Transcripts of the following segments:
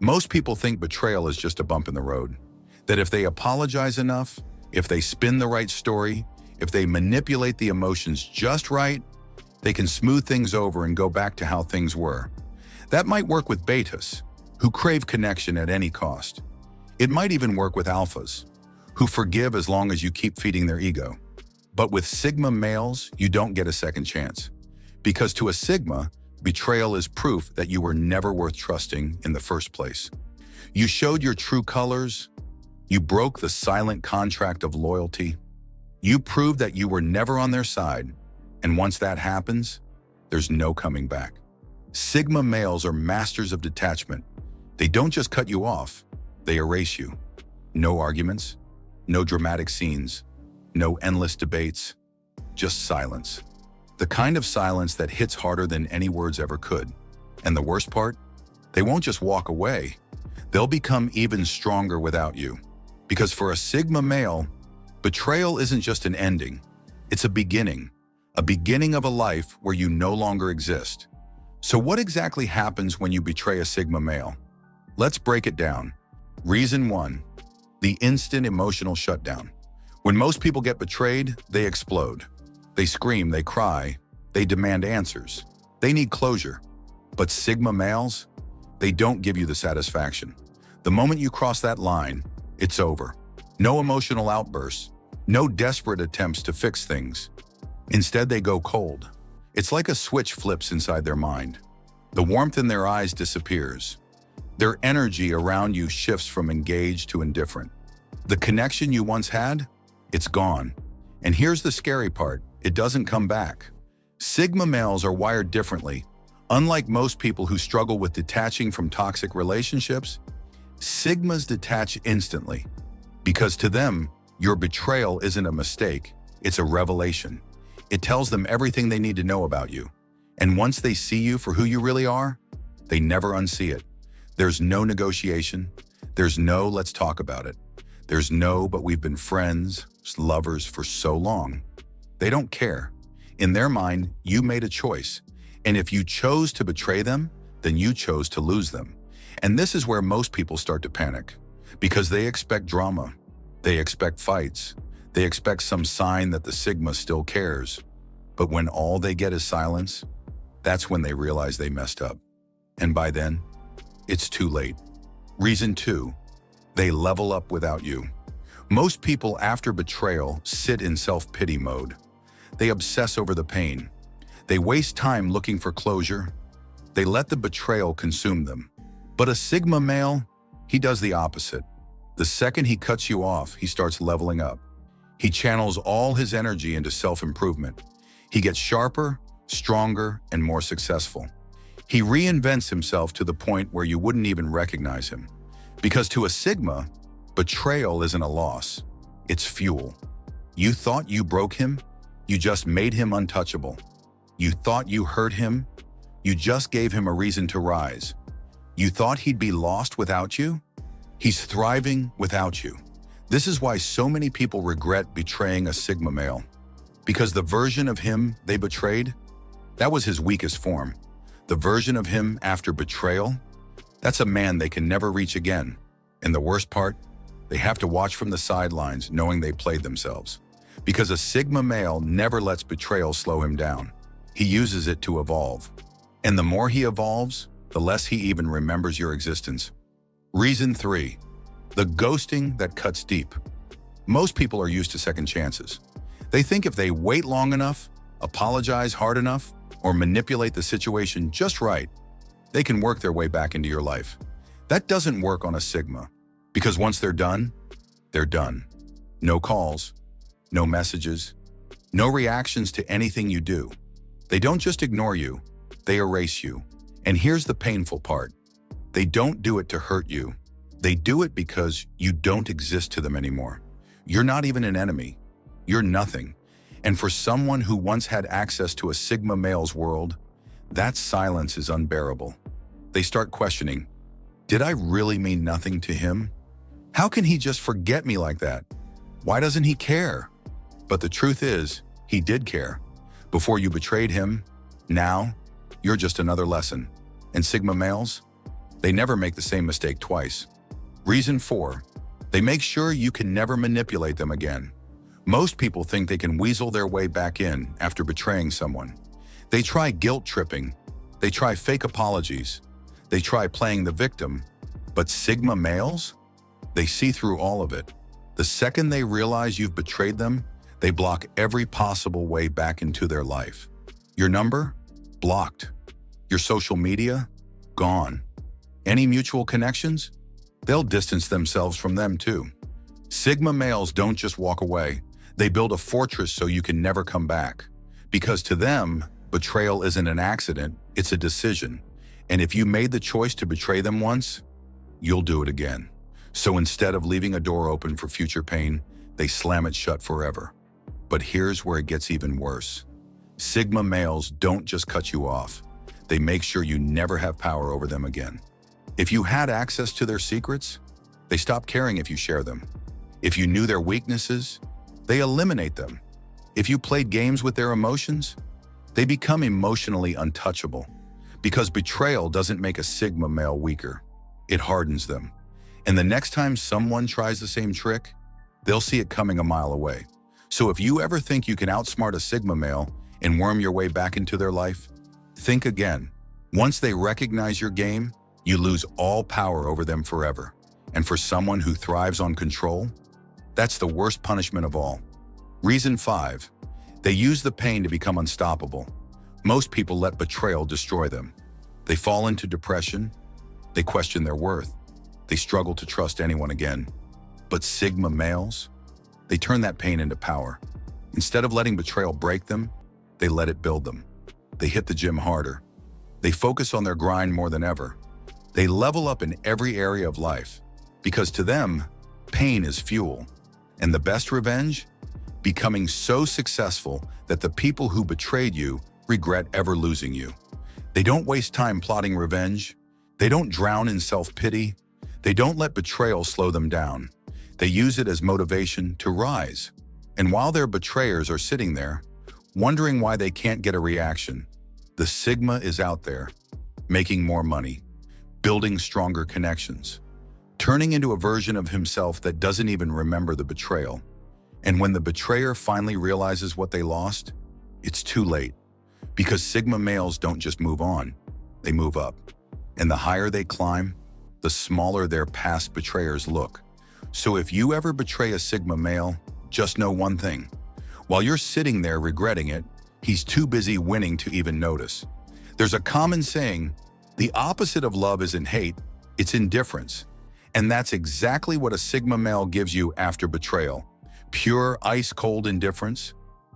Most people think betrayal is just a bump in the road, that if they apologize enough, if they spin the right story, if they manipulate the emotions just right, they can smooth things over and go back to how things were. That might work with betas, who crave connection at any cost. It might even work with alphas, who forgive as long as you keep feeding their ego. But with sigma males, you don't get a second chance. Because to a sigma, betrayal is proof that you were never worth trusting in the first place. You showed your true colors. You broke the silent contract of loyalty. You proved that you were never on their side. And once that happens, there's no coming back. Sigma males are masters of detachment. They don't just cut you off, they erase you. No arguments, no dramatic scenes, no endless debates, just silence. The kind of silence that hits harder than any words ever could. And the worst part? They won't just walk away. They'll become even stronger without you. Because for a sigma male, betrayal isn't just an ending. It's a beginning of a life where you no longer exist. So what exactly happens when you betray a sigma male? Let's break it down. Reason 1, the instant emotional shutdown. When most people get betrayed, they explode. They scream, they cry, they demand answers. They need closure. But sigma males, they don't give you the satisfaction. The moment you cross that line, it's over. No emotional outbursts, no desperate attempts to fix things. Instead, they go cold. It's like a switch flips inside their mind. The warmth in their eyes disappears. Their energy around you shifts from engaged to indifferent. The connection you once had, it's gone. And here's the scary part, it doesn't come back. Sigma males are wired differently. Unlike most people who struggle with detaching from toxic relationships, Sigmas detach instantly. Because to them, your betrayal isn't a mistake, it's a revelation. It tells them everything they need to know about you. And once they see you for who you really are, they never unsee it. There's no negotiation. There's no let's talk about it. There's no but we've been friends, lovers for so long. They don't care. In their mind, you made a choice. And if you chose to betray them, then you chose to lose them. And this is where most people start to panic. Because they expect drama. They expect fights. They expect some sign that the sigma still cares. But when all they get is silence, that's when they realize they messed up. And by then, it's too late. Reason 2, they level up without you. Most people after betrayal sit in self-pity mode. They obsess over the pain. They waste time looking for closure. They let the betrayal consume them. But a sigma male, he does the opposite. The second he cuts you off, he starts leveling up. He channels all his energy into self-improvement. He gets sharper, stronger, and more successful. He reinvents himself to the point where you wouldn't even recognize him. Because to a sigma, betrayal isn't a loss. It's fuel. You thought you broke him, you just made him untouchable. You thought you hurt him, you just gave him a reason to rise. You thought he'd be lost without you? He's thriving without you. This is why so many people regret betraying a sigma male. Because the version of him they betrayed, that was his weakest form. The version of him after betrayal, that's a man they can never reach again. And the worst part, they have to watch from the sidelines knowing they played themselves. Because a sigma male never lets betrayal slow him down. He uses it to evolve. And the more he evolves, the less he even remembers your existence. Reason 3, the ghosting that cuts deep. Most people are used to second chances. They think if they wait long enough, apologize hard enough, or manipulate the situation just right, they can work their way back into your life. That doesn't work on a sigma, because once they're done, they're done. No calls, no messages, no reactions to anything you do. They don't just ignore you, they erase you. And here's the painful part. They don't do it to hurt you. They do it because you don't exist to them anymore. You're not even an enemy. You're nothing. And for someone who once had access to a sigma male's world, that silence is unbearable. They start questioning, did I really mean nothing to him? How can he just forget me like that? Why doesn't he care? But the truth is, he did care. Before you betrayed him, now, you're just another lesson. And sigma males, They never make the same mistake twice. Reason 4. They make sure you can never manipulate them again. Most people think they can weasel their way back in after betraying someone. They try guilt tripping. They try fake apologies. They try playing the victim. But Sigma males? They see through all of it. The second they realize you've betrayed them, they block every possible way back into their life. Your number? Blocked. Your social media? Gone. Any mutual connections? They'll distance themselves from them too. Sigma males don't just walk away. They build a fortress so you can never come back. Because to them, betrayal isn't an accident, it's a decision. And if you made the choice to betray them once, you'll do it again. So instead of leaving a door open for future pain, they slam it shut forever. But here's where it gets even worse. Sigma males don't just cut you off. They make sure you never have power over them again. If you had access to their secrets, they stop caring if you share them. If you knew their weaknesses, they eliminate them. If you played games with their emotions, they become emotionally untouchable. Because betrayal doesn't make a Sigma male weaker. It hardens them. And the next time someone tries the same trick, they'll see it coming a mile away. So if you ever think you can outsmart a Sigma male and worm your way back into their life, think again. Once they recognize your game, you lose all power over them forever. And for someone who thrives on control, that's the worst punishment of all. Reason 5. They use the pain to become unstoppable. Most people let betrayal destroy them. They fall into depression. They question their worth. They struggle to trust anyone again. But Sigma males, they turn that pain into power. Instead of letting betrayal break them, they let it build them. They hit the gym harder. They focus on their grind more than ever. They level up in every area of life. Because to them, pain is fuel. And the best revenge? Becoming so successful that the people who betrayed you regret ever losing you. They don't waste time plotting revenge. They don't drown in self-pity. They don't let betrayal slow them down. They use it as motivation to rise. And while their betrayers are sitting there, wondering why they can't get a reaction, the Sigma is out there, making more money, building stronger connections, turning into a version of himself that doesn't even remember the betrayal. And when the betrayer finally realizes what they lost, it's too late. Because Sigma males don't just move on, they move up. And the higher they climb, the smaller their past betrayers look. So if you ever betray a Sigma male, just know one thing. While you're sitting there regretting it, he's too busy winning to even notice. There's a common saying, the opposite of love isn't hate, it's indifference. And that's exactly what a Sigma male gives you after betrayal. Pure, ice-cold indifference.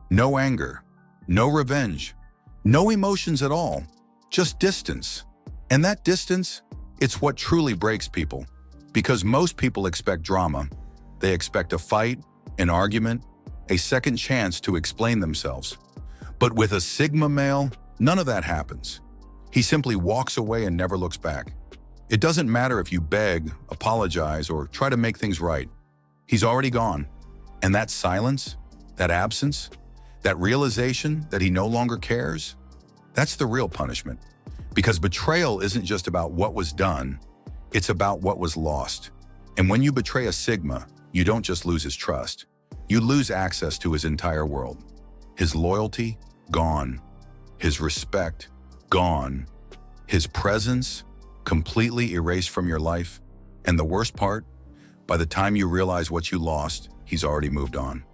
No anger, no revenge, no emotions at all, just distance. And that distance, it's what truly breaks people. Because most people expect drama. They expect a fight, an argument, a second chance to explain themselves. But with a Sigma male, none of that happens. He simply walks away and never looks back. It doesn't matter if you beg, apologize, or try to make things right. He's already gone. And that silence, that absence, that realization that he no longer cares, that's the real punishment. Because betrayal isn't just about what was done, it's about what was lost. And when you betray a Sigma, you don't just lose his trust. You lose access to his entire world. His loyalty, gone. His respect, gone. His presence, completely erased from your life. And the worst part, by the time you realize what you lost, he's already moved on.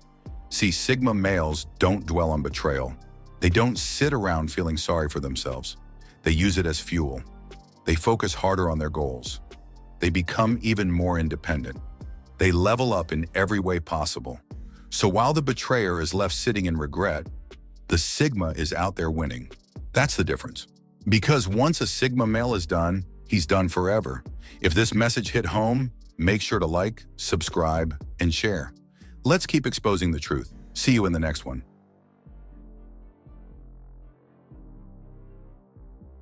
See, Sigma males don't dwell on betrayal. They don't sit around feeling sorry for themselves. They use it as fuel. They focus harder on their goals. They become even more independent. They level up in every way possible. So while the betrayer is left sitting in regret, the Sigma is out there winning. That's the difference. Because once a Sigma male is done, he's done forever. If this message hit home, make sure to like, subscribe, and share. Let's keep exposing the truth. See you in the next one.